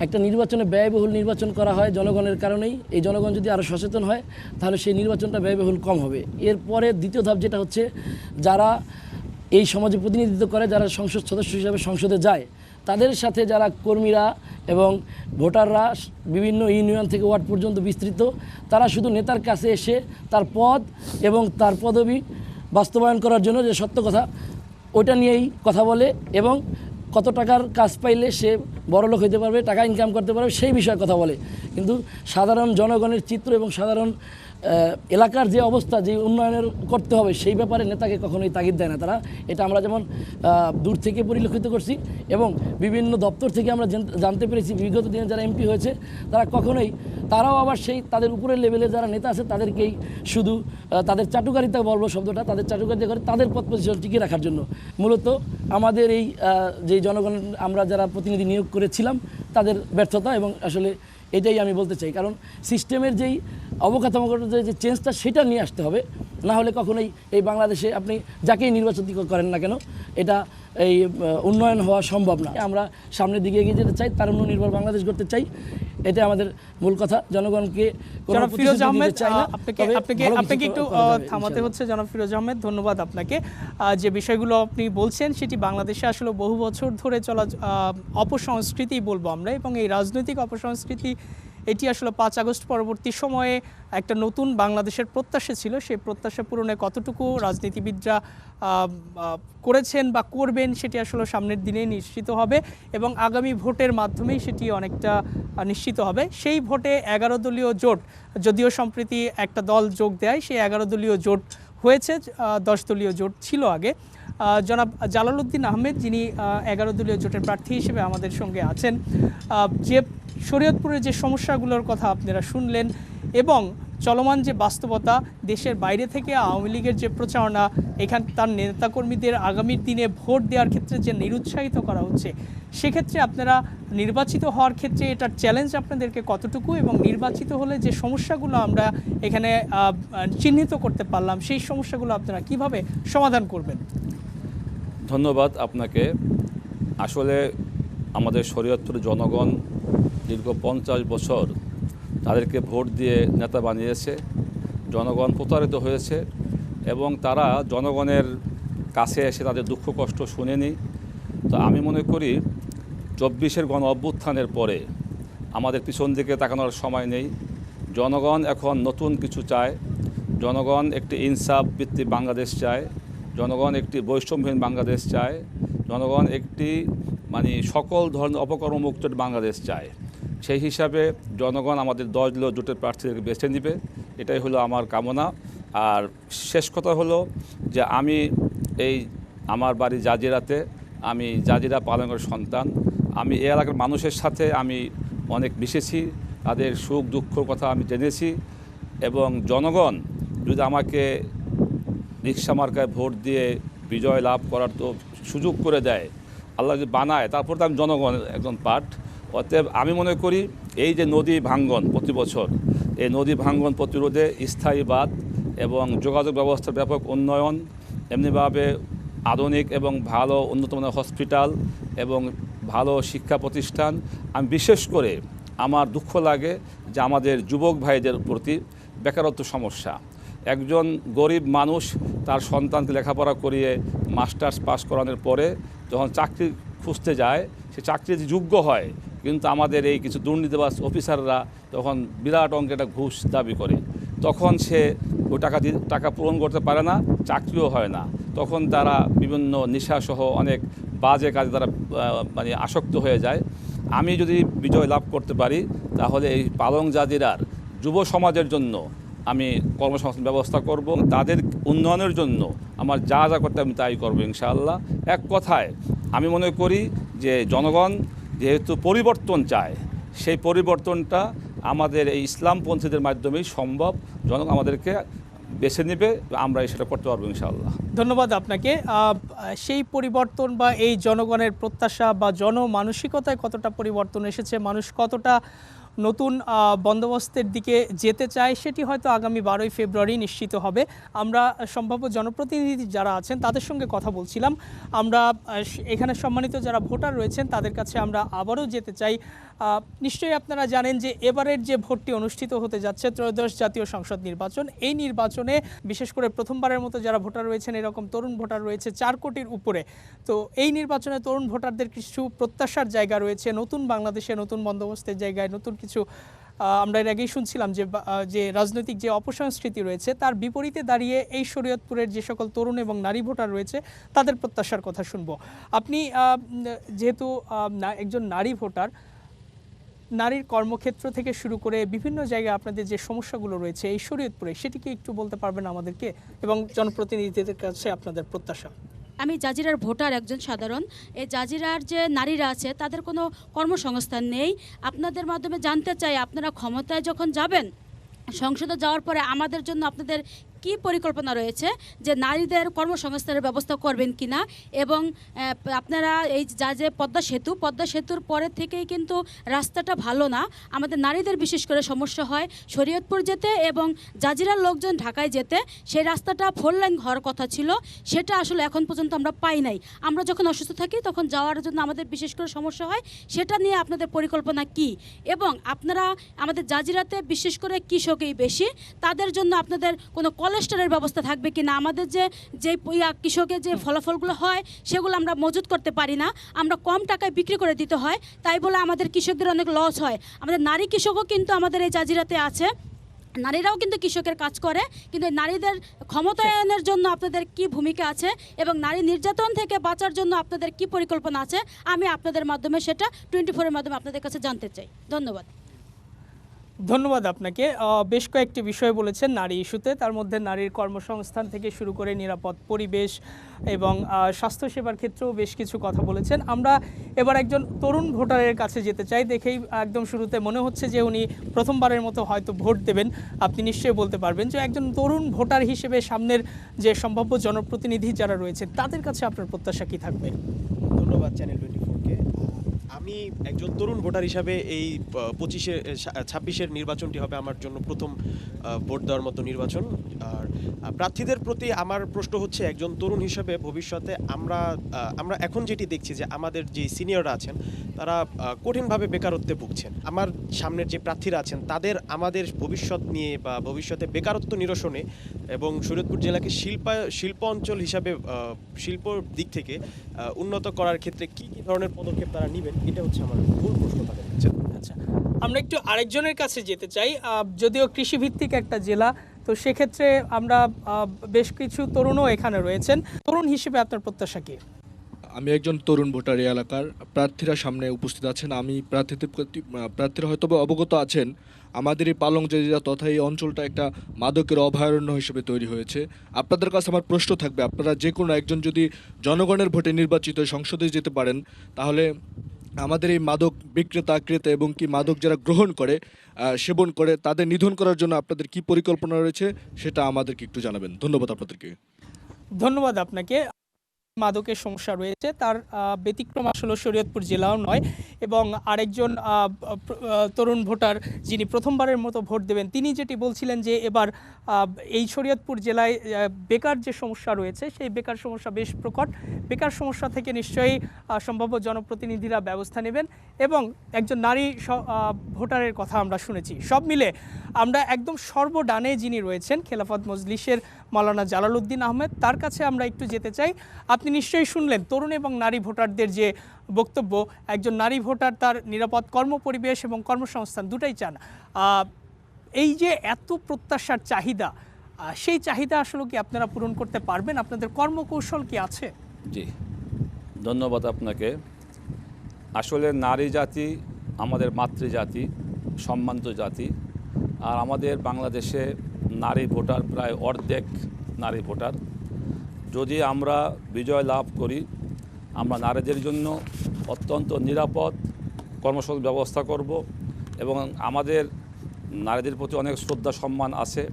একটা নির্বাচনে ব্যয়বহুল নির্বাচন করা হয় জনগণের কারণেই, এই জনগণ যদি আরও সচেতন হয় তাহলে সেই নির্বাচনটা ব্যয়বহুল কম হবে। এরপরে দ্বিতীয় ধাপ যেটা হচ্ছে, যারা এই সমাজে প্রতিনিধিত্ব করে, যারা সংসদ সদস্য হিসাবে সংসদে যায়, তাদের সাথে যারা কর্মীরা এবং ভোটাররা বিভিন্ন ইউনিয়ন থেকে ওয়ার্ড পর্যন্ত বিস্তৃত, তারা শুধু নেতার কাছে এসে তার পদ এবং তার পদবি বাস্তবায়ন করার জন্য যে সত্য কথা ওইটা নিয়েই কথা বলে এবং কত টাকার কাজ পাইলে সে বড়লোক হতে পারবে, টাকা ইনকাম করতে পারবে, সেই বিষয়ে কথা বলে। কিন্তু সাধারণ জনগণের চিত্র এবং সাধারণ এলাকার যে অবস্থা, যে উন্নয়নের করতে হবে, সেই ব্যাপারে নেতাকে কখনোই তাগিদ দেয় না তারা। এটা আমরা যেমন দূর থেকে পরিলক্ষিত করছি এবং বিভিন্ন দপ্তর থেকে আমরা জানতে পেরেছি বিগত দিনে যারা এমপি হয়েছে তারা কখনোই, তারাও আবার সেই তাদের উপরের লেভেলে যারা নেতা আছে তাদেরকেই শুধু তাদের চাটুকারিতা বলবো শব্দটা, তাদের চাটুকারিতা করে তাদের পদ পজিশন টিকিয়ে রাখার জন্য। মূলত আমাদের এই যে জনগণ আমরা যারা প্রতিনিধি নিয়োগ করেছিলাম তাদের ব্যর্থতা, এবং আসলে এটাই আমি বলতে চাই। কারণ সিস্টেমের যেই অবকাঠামোগত যে চেঞ্জটা সেটা নিয়ে আসতে হবে, না হলে কখনোই এই বাংলাদেশে আপনি যাকেই নির্বাচিত করেন না কেন এটা এই উন্নয়ন হওয়া সম্ভব না। আমরা সামনের দিকে এগিয়ে যেতে চাই, তারুণ্যনির্ভর বাংলাদেশ গড়তে চাই, এটা আমাদের মূল কথা। জনগণকে জনাব ফিরোজ আহমেদ, আপনাকে একটু থামাতে হচ্ছে। জনাব ফিরোজ আহমেদ, ধন্যবাদ আপনাকে। যে বিষয়গুলো আপনি বলছেন সেটি বাংলাদেশে আসলে বহু বছর ধরে চলা অপসংস্কৃতি বলবো আমরা, এবং এই রাজনৈতিক অপসংস্কৃতি এটি আসলে 5 আগস্ট পরবর্তী সময়ে একটা নতুন বাংলাদেশের প্রত্যাশা ছিল। সেই প্রত্যাশা পূরণে কতটুকু রাজনীতিবিদরা করেছেন বা করবেন সেটি আসলে সামনের দিনে নিশ্চিত হবে, এবং আগামী ভোটের মাধ্যমেই সেটি অনেকটা নিশ্চিত হবে। সেই ভোটে 11 দলীয় জোট, যদিও সম্প্রতি একটা দল যোগ দেয়, সেই 11 দলীয় জোট হয়েছে, 10 দলীয় জোট ছিল আগে। জনাব জালালউদ্দিন আহমেদ, যিনি 11 দলীয় জোটের প্রার্থী হিসেবে আমাদের সঙ্গে আছেন, যে শরীয়তপুরের যে সমস্যাগুলোর কথা আপনারা শুনলেন এবং চলমান যে বাস্তবতা, দেশের বাইরে থেকে আওয়ামী লীগের যে প্রচারণা, এখান তার নেতাকর্মীদের আগামীর দিনে ভোট দেওয়ার ক্ষেত্রে যে নিরুৎসাহিত করা হচ্ছে, সেক্ষেত্রে আপনারা নির্বাচিত হওয়ার ক্ষেত্রে এটার চ্যালেঞ্জ আপনাদেরকে কতটুকু, এবং নির্বাচিত হলে যে সমস্যাগুলো আমরা এখানে চিহ্নিত করতে পারলাম, সেই সমস্যাগুলো আপনারা কিভাবে সমাধান করবেন? ধন্যবাদ আপনাকে। আসলে আমাদের শরীয়তপুরের জনগণ দীর্ঘ 50 বছর তাদেরকে ভোট দিয়ে নেতা বানিয়েছে, জনগণ প্রতারিত হয়েছে এবং তারা জনগণের কাছে এসে তাদের দুঃখ কষ্ট শুনেনি। তো আমি মনে করি 24-এর গণ অভ্যুত্থানের পরে আমাদের পিছন দিকে তাকানোর সময় নেই। জনগণ এখন নতুন কিছু চায়, জনগণ একটি ইনসাফ ভিত্তিক বাংলাদেশ চায়, জনগণ একটি বৈষম্যহীন বাংলাদেশ চায়, জনগণ একটি সকল ধরনের অপকর্মমুক্ত বাংলাদেশ চায়। সেই হিসাবে জনগণ আমাদের 10 দলীয় জোটের প্রার্থীদেরকে বেছে নেবে, এটাই হলো আমার কামনা। আর শেষ কথা হলো যে আমি আমার বাড়ি জাজিরাতে, আমি জাজিরা পালনের সন্তান। আমি এই এলাকার মানুষের সাথে আমি অনেক মিশেছি, তাদের সুখ দুঃখর কথা আমি জেনেছি, এবং জনগণ যদি আমাকে রিক্সা মার্কায় ভোট দিয়ে বিজয় লাভ করার তো সুযোগ করে দেয়, আল্লাহ যদি বানায়, তারপর তো আমি জনগণের একজন পার্ট। অতএব আমি মনে করি এই যে নদী ভাঙ্গন প্রতি বছর, এই নদী ভাঙ্গন প্রতিরোধে স্থায়ী বাঁধ এবং যোগাযোগ ব্যবস্থার ব্যাপক উন্নয়ন, এমনিভাবে আধুনিক এবং ভালো উন্নতমানের হসপিটাল এবং ভালো শিক্ষা প্রতিষ্ঠান। আমি বিশেষ করে আমার দুঃখ লাগে যে আমাদের যুবক ভাইদের প্রতি বেকারত্ব সমস্যা। একজন গরিব মানুষ তার সন্তানকে লেখাপড়া করিয়ে মাস্টার্স পাস করানোর পরে যখন চাকরি খুঁজতে যায়, সে চাকরি যোগ্য হয়, কিন্তু আমাদের এই কিছু দুর্নীতিবাজ অফিসাররা তখন বিরাট অঙ্কের একটা ঘুষ দাবি করে, তখন সে ওই টাকা পূরণ করতে পারে না, চাকরিও হয় না। তখন তারা বিভিন্ন নেশাসহ অনেক বাজে কাজে তারা আসক্ত হয়ে যায়। আমি যদি বিজয় লাভ করতে পারি তাহলে এই পালং জাজিরার যুব সমাজের জন্য আমি কর্মসংস্থান ব্যবস্থা করব, তাদের উন্নয়নের জন্য আমার যা যা করতে আমি তাই করবো ইনশাআল্লাহ। এক কথায় আমি মনে করি যে জনগণ যেহেতু পরিবর্তন চায়, সেই পরিবর্তনটা আমাদের এই ইসলামপন্থীদের মাধ্যমেই সম্ভব। জনগণ আমাদেরকে বেছে নেবে, আমরা সেটা করতে পারবো ইনশাআল্লাহ। ধন্যবাদ আপনাকে। সেই পরিবর্তন বা এই জনগণের প্রত্যাশা বা জনমানসিকতায় কতটা পরিবর্তন এসেছে, মানুষ কতটা নতুন বন্দোবস্তের দিকে যেতে চায় সেটি হয়তো আগামী 12ই ফেব্রুয়ারি নিশ্চিত হবে। আমরা সম্ভাব্য জনপ্রতিনিধি যারা আছেন তাদের সঙ্গে কথা বলছিলাম। আমরা এখানে সম্মানিত যারা ভোটার রয়েছেন তাদের কাছে আমরা আবারও যেতে চাই। নিশ্চয়ই আপনারা জানেন যে এবারের যে ভোটটি অনুষ্ঠিত হতে যাচ্ছে ত্রয়োদশ জাতীয় সংসদ নির্বাচন, এই নির্বাচনে বিশেষ করে প্রথমবারের মতো যারা ভোটার রয়েছেন এরকম তরুণ ভোটার রয়েছে 4 কোটির উপরে। তো এই নির্বাচনে তরুণ ভোটারদের কিছু প্রত্যাশার জায়গা রয়েছে, নতুন বাংলাদেশে নতুন বন্দোবস্তের জায়গায় নতুন কিছু আমরা এর আগেই শুনছিলাম যে রাজনৈতিক যে অপসংস্কৃতি রয়েছে তার বিপরীতে দাঁড়িয়ে এই শরীয়তপুরের যে সকল তরুণ এবং নারী ভোটার রয়েছে তাদের প্রত্যাশার কথা শুনবো। আপনি যেহেতু একজন নারী ভোটার, নারীর কর্মক্ষেত্র থেকে শুরু করে বিভিন্ন জায়গায় আপনাদের যে সমস্যাগুলো রয়েছে এই শরীয়তপুরে, সেটিকে একটু বলতে পারবেন আমাদেরকে এবং জনপ্রতিনিধিদের কাছে আপনাদের প্রত্যাশা? আমি জাজিরার ভোটার একজন সাধারণ। এই জাজিরার যে নারীরা আছে তাদের কোনো কর্মসংস্থান নেই। আপনাদের মাধ্যমে জানতে চাই, আপনারা ক্ষমতায় যখন যাবেন, সংসদে যাওয়ার পরে আমাদের জন্য আপনাদের কি পরিকল্পনা রয়েছে যে নারীদের কর্মসংস্থানের ব্যবস্থা করবেন কিনা, এবং আপনারা এই যে পদ্মা সেতুর পরে থেকেই কিন্তু রাস্তাটা ভালো না, আমাদের নারীদের বিশেষ করে সমস্যা হয় শরীয়তপুর যেতে এবং জাজিরার লোকজন ঢাকায় যেতে। সেই রাস্তাটা 4 লাইন হওয়ার কথা ছিল, সেটা আসলে এখন পর্যন্ত আমরা পাই নাই। আমরা যখন অসুস্থ থাকি তখন যাওয়ার জন্য আমাদের বিশেষ করে সমস্যা হয়। সেটা নিয়ে আপনাদের পরিকল্পনা কি, এবং আপনারা আমাদের জাজিরাতে বিশেষ করে কৃষকই বেশি, তাদের জন্য আপনাদের কোনো কোলেস্টোরের ব্যবস্থা থাকবে কিনা? আমাদের যে কৃষকের যে ফলাফলগুলো হয় সেগুলো আমরা মজুত করতে পারি না, আমরা কম টাকায় বিক্রি করে দিতে হয়, তাই বলে আমাদের কৃষকদের অনেক লস হয়। আমাদের নারী কৃষকও কিন্তু আমাদের এই জাজিরাতে আছে, নারীরাও কিন্তু কৃষকের কাজ করে, কিন্তু নারীদের ক্ষমতায়নের জন্য আপনাদের কি ভূমিকা আছে এবং নারী নির্যাতন থেকে বাঁচার জন্য আপনাদের কি পরিকল্পনা আছে, আমি আপনাদের মাধ্যমে সেটা 24-এর মাধ্যমে আপনাদের কাছে জানতে চাই। ধন্যবাদ। ধন্যবাদ আপনাকে। বেশ কয়েকটি বিষয় বলেছেন নারী ইস্যুতে, তার মধ্যে নারীর কর্মসংস্থান থেকে শুরু করে নিরাপদ পরিবেশ এবং স্বাস্থ্যসেবার ক্ষেত্রেও বেশ কিছু কথা বলেছেন। আমরা এবার একজন তরুণ ভোটারের কাছে যেতে চাই। দেখেই একদম শুরুতে মনে হচ্ছে যে উনি প্রথমবারের মতো হয়তো ভোট দেবেন। আপনি নিশ্চয়ই বলতে পারবেন যে একজন তরুণ ভোটার হিসেবে সামনের যে সম্ভাব্য জনপ্রতিনিধি যারা রয়েছে তাদের কাছে আপনার প্রত্যাশা কী থাকবে? ধন্যবাদ চ্যানেল 24-কে। আমি একজন তরুণ ভোটার হিসাবে এই 26-এর নির্বাচনটি হবে আমার জন্য প্রথম ভোট দেওয়ার মতো নির্বাচন। আর প্রার্থীদের প্রতি আমার প্রশ্ন হচ্ছে, একজন তরুণ হিসাবে ভবিষ্যতে আমরা এখন যেটি দেখছি যে আমাদের যে সিনিয়ররা আছেন তারা কঠিনভাবে বেকারত্বে ভুগছেন। আমার সামনের যে প্রার্থীরা আছেন তাদের আমাদের ভবিষ্যৎ নিয়ে বা ভবিষ্যতে বেকারত্ব নিরসনে এবং শরীয়তপুর জেলাকে শিল্প অঞ্চল হিসাবে শিল্পর দিক থেকে উন্নত করার ক্ষেত্রে কি কি ধরনের পদক্ষেপ তারা নেবেন, এটা হচ্ছে আমার মূল প্রশ্ন তাদের কাছে। আচ্ছা, আমরা একটু আরেকজনের কাছে যেতে চাই। যদিও কৃষিভিত্তিক একটা জেলা, তো সেক্ষেত্রে আমরা বেশ কিছু তরুণও এখানে রয়েছেন। তরুণ হিসেবে আপনার প্রত্যাশা কি? আমি একজন তরুণ ভোটার এই এলাকার। প্রার্থীরা সামনে উপস্থিত আছেন, আমি প্রার্থীরা হয়তো অবগত আছেন আমাদের এই পালং জেলা তথা এই অঞ্চলটা একটা মাদকের অভয়ারণ্য হিসেবে তৈরি হয়েছে। আপনাদের কাছে আমার প্রশ্ন থাকবে, আপনারা যে কোনো একজন যদি জনগণের ভোটে নির্বাচিত সংসদে যেতে পারেন, তাহলে আমাদের এই মাদক বিক্রেতা ক্রেতা এবং কি মাদক যারা গ্রহণ করে সেবন করে তাদের নিধন করার জন্য আপনাদের কি পরিকল্পনা রয়েছে সেটা আমাদেরকে একটু জানাবেন। ধন্যবাদ আপনাদেরকে। ধন্যবাদ আপনাকে। মাদকের সমস্যা রয়েছে, তার ব্যতিক্রম আসলে শরীয়তপুর জেলাও নয়। এবং আরেকজন তরুণ ভোটার যিনি প্রথমবারের মতো ভোট দেবেন, তিনি যেটি বলছিলেন যে এবার এই শরীয়তপুর জেলায় বেকার যে সমস্যা রয়েছে সেই বেকার সমস্যা বেশ প্রকট। বেকার সমস্যা থেকে নিশ্চয়ই সম্ভাব্য জনপ্রতিনিধিরা ব্যবস্থা নেবেন। এবং একজন নারী ভোটারের কথা আমরা শুনেছি। সব মিলে আমরা একদম সর্বডানে যিনি রয়েছেন খেলাফত মজলিসের মাওলানা জালালউদ্দিন আহমেদ, তার কাছে আমরা একটু যেতে চাই। আপনি নিশ্চয়ই শুনলেন তরুণ এবং নারী ভোটারদের যে বক্তব্য। একজন নারী ভোটার তার নিরাপদ কর্মপরিবেশ এবং কর্মসংস্থান দুটাই চান। এই যে এত প্রত্যাশার চাহিদা, সেই চাহিদা আসলে কি আপনারা পূরণ করতে পারবেন? আপনাদের কর্মকৌশল কি আছে? জি, ধন্যবাদ আপনাকে। আসলে নারী জাতি আমাদের মাতৃজাতি, সম্মানিত জাতি। আর আমাদের বাংলাদেশে নারী ভোটার প্রায় অর্ধেক নারী ভোটার। যদি আমরা বিজয় লাভ করি, আমরা নারীদের জন্য অত্যন্ত নিরাপদ কর্মসংস্থান ব্যবস্থা করব এবং আমাদের নারীদের প্রতি অনেক শ্রদ্ধা সম্মান আছে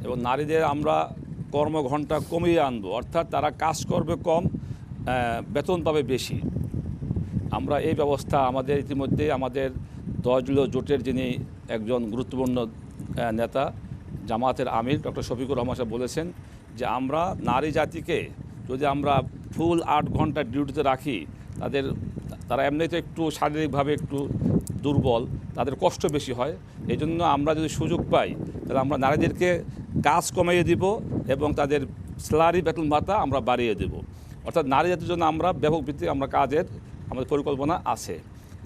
এবং নারীদের আমরা কর্মঘণ্টা কমিয়ে আনবো, অর্থাৎ তারা কাজ করবে কম, বেতন পাবে বেশি। আমরা এই ব্যবস্থা আমাদের ইতিমধ্যে আমাদের 10 দলীয় জোটের যিনি একজন গুরুত্বপূর্ণ নেতা জামাতের আমির ডক্টর শফিকুর রহমান সাহেব বলেছেন যে আমরা নারী জাতিকে যদি আমরা ফুল 8 ঘন্টা ডিউটিতে রাখি তারা এমনিতে একটু শারীরিকভাবে একটু দুর্বল, তাদের কষ্ট বেশি হয়। এই জন্য আমরা যদি সুযোগ পাই তাহলে আমরা নারীদেরকে কাজ কমিয়ে দিব এবং তাদের স্যালারি বেতন ভাতা আমরা বাড়িয়ে দেব। অর্থাৎ নারী জাতির জন্য আমরা ব্যাপক ভিত্তিক আমাদের পরিকল্পনা আছে।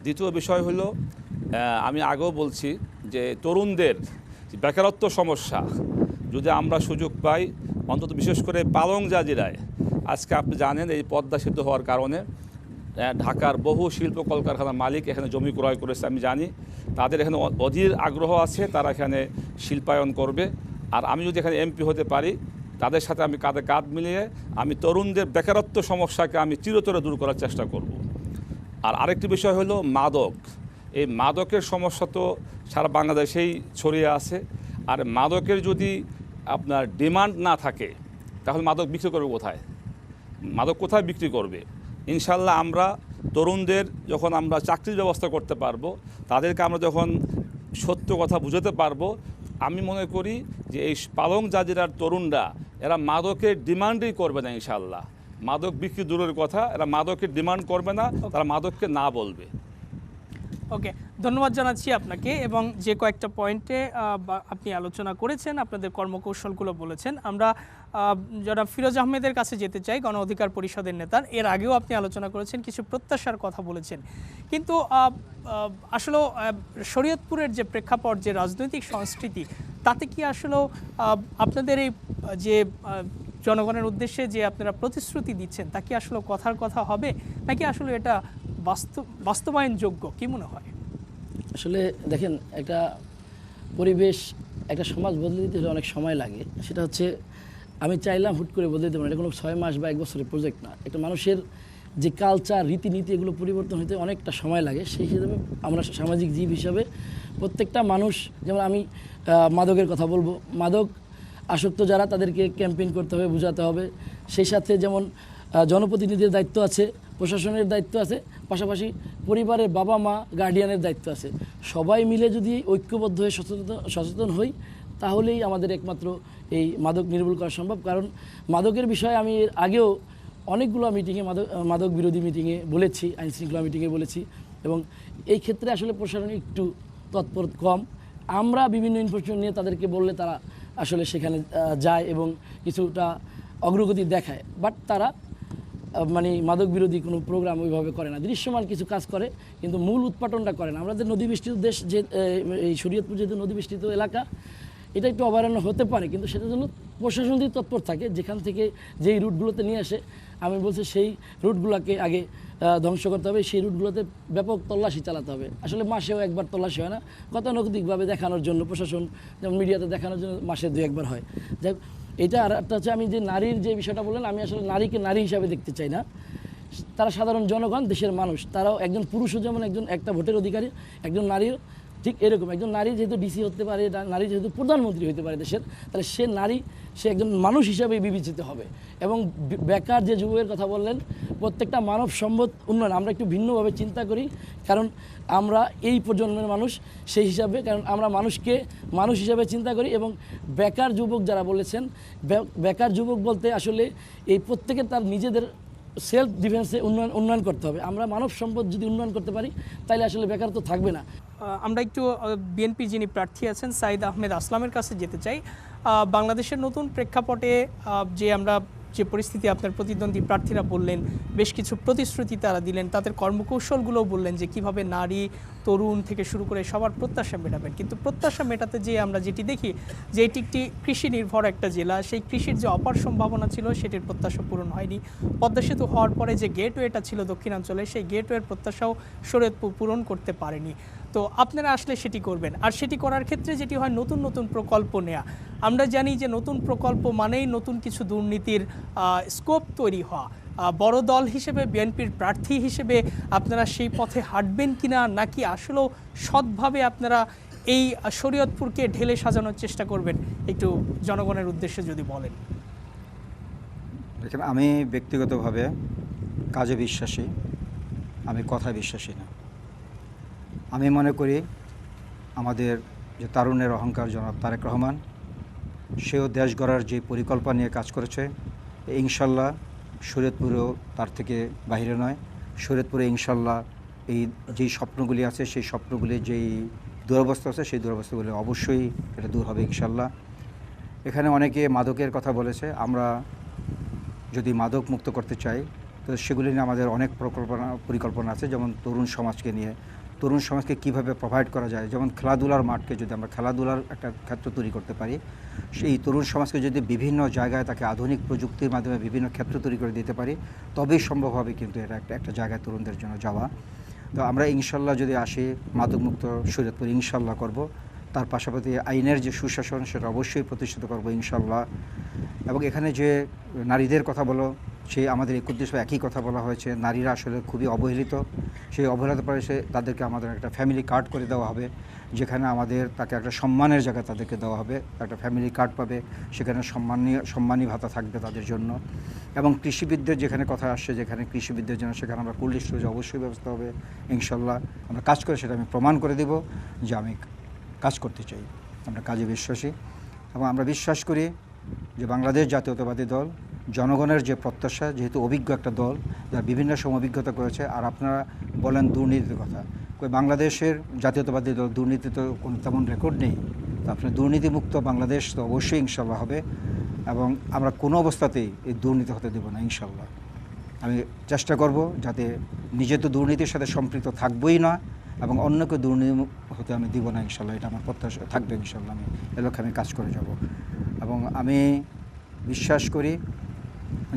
দ্বিতীয় বিষয় হলো আমি আগেও বলছি যে তরুণদের বেকারত্ব সমস্যা যদি আমরা সুযোগ পাই, অন্তত বিশেষ করে পালং জাজিরায় আজকে আপনি জানেন এই পদ্মা সেতু হওয়ার কারণে ঢাকার বহু শিল্প কলকারখানার মালিক এখানে জমি ক্রয় করেছে, আমি জানি তাদের এখানে অধীর আগ্রহ আছে, তারা এখানে শিল্পায়ন করবে। আর আমি যদি এখানে এমপি হতে পারি তাদের সাথে আমি কাঁধে কাঁধ মিলিয়ে আমি তরুণদের বেকারত্ব সমস্যাকে আমি চিরতরে দূর করার চেষ্টা করব। আর আরেকটি বিষয় হলো মাদক। এই মাদকের সমস্যা তো সারা বাংলাদেশেই ছড়িয়ে আছে। আর মাদকের যদি আপনার ডিমান্ড না থাকে তাহলে মাদক বিক্রি করবে কোথায়? মাদক কোথায় বিক্রি করবে? ইনশাল্লাহ আমরা তরুণদের যখন আমরা চাকরির ব্যবস্থা করতে পারবো, তাদেরকে আমরা যখন সত্য কথা বুঝাতে পারবো, আমি মনে করি যে এই পালং জাজিরার তরুণরা এরা মাদকের ডিমান্ডই করবে না। ইনশাল্লাহ মাদক বিক্রি দূরের কথা, এরা মাদকের ডিমান্ড করবে না, তারা মাদককে না বলবে। ওকে, ধন্যবাদ জানাচ্ছি আপনাকে। এবং যে কয়েকটা পয়েন্টে আপনি আলোচনা করেছেন, আপনাদের কর্মকৌশলগুলো বলেছেন, আমরা যারা ফিরোজ আহমেদের কাছে যেতে চাই, গণ অধিকার পরিষদের নেতার। এর আগেও আপনি আলোচনা করেছেন, কিছু প্রত্যাশার কথা বলেছেন, কিন্তু আসলে শরীয়তপুরের যে প্রেক্ষাপট, যে রাজনৈতিক সংস্কৃতি, তাতে কি আসলে আপনাদের এই যে জনগণের উদ্দেশ্যে যে আপনারা প্রতিশ্রুতি দিচ্ছেন তা কি আসলে কথার কথা হবে, নাকি আসলে এটা বাস্তবায়নযোগ্য? কি মনে হয়? আসলে দেখেন, একটা পরিবেশ, একটা সমাজ বদলে দিতে হলে অনেক সময় লাগে। সেটা হচ্ছে আমি চাইলাম হুট করে বদলে দিতে পারি, এটা কোনো 6 মাস বা 1 বছরের প্রজেক্ট না। একটা মানুষের যে কালচার, রীতিনীতি, এগুলো পরিবর্তন হতে অনেকটা সময় লাগে। সেই হিসেবে আমরা সামাজিক জীব হিসাবে প্রত্যেকটা মানুষ, যেমন আমি মাদকের কথা বলবো, মাদক আসক্ত যারা তাদেরকে ক্যাম্পেইন করতে হবে, বোঝাতে হবে। সেই সাথে যেমন জনপ্রতিনিধির দায়িত্ব আছে, প্রশাসনের দায়িত্ব আছে, পাশাপাশি পরিবারের বাবা মা, গার্ডিয়ানের দায়িত্ব আছে। সবাই মিলে যদি ঐক্যবদ্ধ হয়ে সচেতন হই, তাহলেই আমাদের একমাত্র এই মাদক নির্মূল করা সম্ভব। কারণ মাদকের বিষয়ে আমি এর আগেও অনেকগুলো মিটিংয়ে, মাদক বিরোধী মিটিংয়ে বলেছি, আইনশৃঙ্খলা মিটিংয়ে বলেছি, এবং এই ক্ষেত্রে আসলে প্রশাসন একটু তৎপর কম। আমরা বিভিন্ন ইনফরমেশন নিয়ে তাদেরকে বললে তারা আসলে সেখানে যায় এবং কিছুটা অগ্রগতি দেখায়, বাট তারা মানে মাদক বিরোধী কোনো প্রোগ্রাম ওইভাবে করে না। দৃশ্যমান কিছু কাজ করে, কিন্তু মূল উৎপাটনটা করে না। আমাদের নদীবেষ্টিত দেশ, যে এই শরীয়তপুর যেহেতু নদীবেষ্টিত এলাকা, এটা একটু অভয়ারণ্য হতে পারে, কিন্তু সেটার জন্য প্রশাসন যদি তৎপর থাকে, যেখান থেকে যেই রুটগুলোতে নিয়ে আসে, আমি বলছি সেই রুটগুলোকে আগে ধ্বংস করতে হবে, সেই রুটগুলোতে ব্যাপক তল্লাশি চালাতে হবে। আসলে মাসেও একবার তল্লাশি হয় না, গতানুগতিকভাবে দেখানোর জন্য, প্রশাসন যেমন মিডিয়াতে দেখানোর জন্য মাসে 2-1 বার হয়। যাই হোক, এটা আর একটা হচ্ছে, আমি যে নারীর যে বিষয়টা বললেন, আমি আসলে নারীকে নারী হিসাবে দেখতে চাই না। তারা সাধারণ জনগণ, দেশের মানুষ। তারাও একজন পুরুষও যেমন একটা ভোটের অধিকারী, একজন নারীও ঠিক এরকম। একজন নারী যেহেতু ডিসি হতে পারে, নারী যেহেতু প্রধানমন্ত্রী হতে পারে দেশের, তাহলে সে নারী, সে একজন মানুষ হিসাবে বিবেচিত হবে। এবং বেকার যে যুবকের কথা বললেন, প্রত্যেকটা মানব সম্পদ উন্নয়ন আমরা একটু ভিন্নভাবে চিন্তা করি, কারণ আমরা এই প্রজন্মের মানুষ, সেই হিসাবে, কারণ আমরা মানুষকে মানুষ হিসাবে চিন্তা করি। এবং বেকার যুবক যারা বলেছেন, বেকার যুবক বলতে আসলে এই প্রত্যেকের তার নিজেদের সেলফ ডিফেন্সে উন্নয়ন করতে হবে। আমরা মানব সম্পদ যদি উন্নয়ন করতে পারি, তাহলে আসলে বেকার তো থাকবে না। আমরা একটু বিএনপি যিনি প্রার্থী আছেন সাইদ আহমেদ আসলামের কাছে যেতে চাই। বাংলাদেশের নতুন প্রেক্ষাপটে আমরা যে পরিস্থিতি, আপনার প্রতিদ্বন্দ্বী প্রার্থীরা বললেন, বেশ কিছু প্রতিশ্রুতি তারা দিলেন, তাদের কর্মকৌশলগুলোও বললেন যে কিভাবে নারী, তরুণ থেকে শুরু করে সবার প্রত্যাশা মেটাবেন। কিন্তু প্রত্যাশা মেটাতে যে আমরা যেটি দেখি যে এটি একটি কৃষি নির্ভর একটা জেলা, সেই কৃষির যে অপার সম্ভাবনা ছিল সেটির প্রত্যাশা পূরণ হয়নি। পদ্মা সেতু হওয়ার পরে যে গেটওয়েটা ছিল দক্ষিণাঞ্চলে, সেই গেটওয়ের প্রত্যাশাও শরীয়তপুর পূরণ করতে পারেনি। তো আপনারা আসলে সেটি করবেন, আর সেটি করার ক্ষেত্রে যেটি হয় নতুন নতুন প্রকল্প নেওয়া। আমরা জানি যে নতুন প্রকল্প মানেই নতুন কিছু দুর্নীতির স্কোপ তৈরি হওয়া। বড় দল হিসেবে, বিএনপির প্রার্থী হিসেবে আপনারা সেই পথে হাঁটবেন কিনা, নাকি আসলেও সৎভাবে আপনারা এই শরীয়তপুরকে ঢেলে সাজানোর চেষ্টা করবেন? একটু জনগণের উদ্দেশ্যে যদি বলেন। দেখেন, আমি ব্যক্তিগতভাবে কাজে বিশ্বাসী। আমি কথা বিশ্বাসী না। আমি মনে করি আমাদের যে তারুণের অহংকার জনাব তারেক রহমান, সেও দেশ গড়ার যে পরিকল্পনা নিয়ে কাজ করেছে, ইনশাল্লাহ শরীয়তপুরেও তার থেকে বাইরে নয়। শরীয়তপুরে ইনশাল্লাহ এই যেই স্বপ্নগুলি আছে, সেই স্বপ্নগুলি যেই দুরবস্থা আছে, সেই দুরবস্থাগুলি অবশ্যই এটা দূর হবে ইনশাল্লাহ। এখানে অনেকে মাদকের কথা বলেছে। আমরা যদি মাদক মুক্ত করতে চাই তো সেগুলি নিয়ে আমাদের অনেক পরিকল্পনা আছে। যেমন তরুণ সমাজকে নিয়ে, তরুণ সমাজকে কীভাবে প্রোভাইড করা যায়, যেমন খেলাধুলার মাঠকে যদি আমরা খেলাধুলার একটা ক্ষেত্র তৈরি করতে পারি, সেই তরুণ সমাজকে যদি বিভিন্ন জায়গায় তাকে আধুনিক প্রযুক্তির মাধ্যমে বিভিন্ন ক্ষেত্র তৈরি করে দিতে পারি, তবেই সম্ভব হবে কিন্তু এটা একটা জায়গায় তরুণদের জন্য যাওয়া। তো আমরা ইনশাল্লাহ যদি আসি মাদকমুক্ত শরীয়তপুর ইনশাল্লাহ করব। তার পাশাপাশি আইনের যে সুশাসন সেটা অবশ্যই প্রতিষ্ঠিত করব ইনশাল্লাহ। এবং এখানে যে নারীদের কথা বলো, সেই আমাদের 31 একই কথা বলা হয়েছে। নারীরা আসলে খুবই অবহেলিত। সেই অবহেলিত পরে তাদেরকে আমাদের একটা ফ্যামিলি কার্ড করে দেওয়া হবে, যেখানে আমাদের তাকে একটা সম্মানের জায়গা তাদেরকে দেওয়া হবে, একটা ফ্যামিলি কার্ড পাবে, সেখানে সম্মানী ভাতা থাকবে তাদের জন্য। এবং কৃষিবিদদের যেখানে কথা আসছে, যেখানে কৃষিবিদদের জন্য সেখানে আমরা কোল্ড স্টোরেজ অবশ্যই ব্যবস্থা হবে ইনশাল্লাহ। আমরা কাজ করে সেটা আমি প্রমাণ করে দেব যে আমি কাজ করতে চাই। আমরা কাজে বিশ্বাসী এবং আমরা বিশ্বাস করি যে বাংলাদেশ জাতীয়তাবাদী দল জনগণের যে প্রত্যাশা, যেহেতু অভিজ্ঞ একটা দল যারা বিভিন্ন সময় অভিজ্ঞতা করেছে। আর আপনারা বলেন দুর্নীতির কথা, বাংলাদেশের জাতীয়তাবাদী দল দুর্নীতি তো কোনো তেমন রেকর্ড নেই। তো আপনার দুর্নীতিমুক্ত বাংলাদেশ তো অবশ্যই ইনশাল্লাহ হবে এবং আমরা কোনো অবস্থাতেই এই দুর্নীতি হতে দেব না ইনশাল্লাহ। আমি চেষ্টা করব যাতে নিজে তো দুর্নীতির সাথে সম্পৃক্ত থাকবই না এবং অন্যকে দুর্নীতি হতে আমি দিব না ইনশাল্লাহ। এটা আমার প্রত্যাশা থাকবে ইনশাল্লাহ। আমি এ লক্ষ্যে আমি কাজ করে যাব এবং আমি বিশ্বাস করি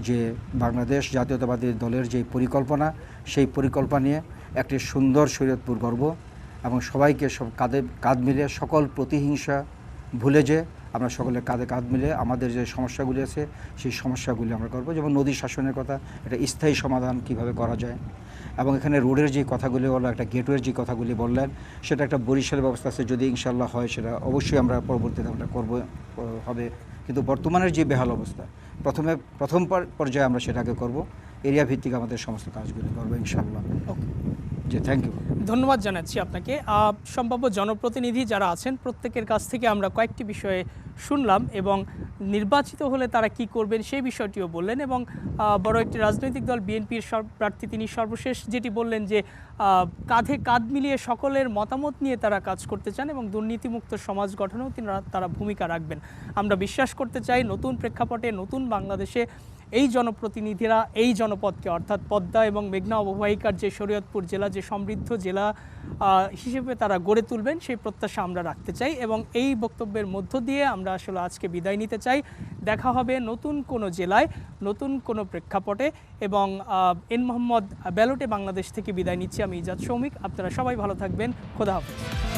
যে বাংলাদেশ জাতীয়তাবাদী দলের যে পরিকল্পনা, সেই পরিকল্পনা নিয়ে একটি সুন্দর শরীয়তপুর গড়ব এবং সবাইকে সব কাঁধ মিলিয়ে সকল প্রতিহিংসা ভুলে যে আমরা সকলে কাঁধে কাঁধ মিলে আমাদের যে সমস্যাগুলি আছে সেই সমস্যাগুলি আমরা করব। যেমন নদী শাসনের কথা, এটা স্থায়ী সমাধান কিভাবে করা যায় এবং এখানে রোডের যে কথাগুলি হলো, একটা গেটওয়ের যে কথাগুলি বললেন, সেটা একটা বরিশালের ব্যবস্থা আছে। যদি ইনশাল্লাহ হয় সেটা অবশ্যই আমরা পরবর্তীতে আমরা করব হবে। কিন্তু বর্তমানের যে বেহাল অবস্থা, প্রথম পর্যায়ে আমরা সেটাকে করব। এরিয়া ভিত্তিক আমাদের সমস্ত কাজগুলি করবো ইনশাল্লাহ। জি, থ্যাংক ইউ। ধন্যবাদ জানাচ্ছি আপনাকে। সম্ভাব্য জনপ্রতিনিধি যারা আছেন প্রত্যেকের কাছ থেকে আমরা কয়েকটি বিষয়ে শুনলাম এবং নির্বাচিত হলে তারা কি করবেন সেই বিষয়টিও বললেন এবং বড় একটি রাজনৈতিক দল বিএনপির প্রার্থী তিনি সর্বশেষ যেটি বললেন যে কাঁধে কাঁধ মিলিয়ে সকলের মতামত নিয়ে তারা কাজ করতে চান এবং দুর্নীতিমুক্ত সমাজ গঠনেও তারা ভূমিকা রাখবেন। আমরা বিশ্বাস করতে চাই নতুন প্রেক্ষাপটে নতুন বাংলাদেশে এই জনপ্রতিনিধিরা এই জনপদকে অর্থাৎ পদ্মা এবং মেঘনা অববাহিকার যে শরীয়তপুর জেলা যে সমৃদ্ধ জেলা হিসেবে তারা গড়ে তুলবেন সেই প্রত্যাশা আমরা রাখতে চাই এবং এই বক্তব্যের মধ্য দিয়ে আমরা আসলে আজকে বিদায় নিতে চাই। দেখা হবে নতুন কোনো জেলায় নতুন কোনো প্রেক্ষাপটে এবং এন মোহাম্মদ ব্যালটে বাংলাদেশ থেকে বিদায় নিচ্ছি আমি ইজাজ সৌমিক। আপনারা সবাই ভালো থাকবেন। খোদা হাফেজ।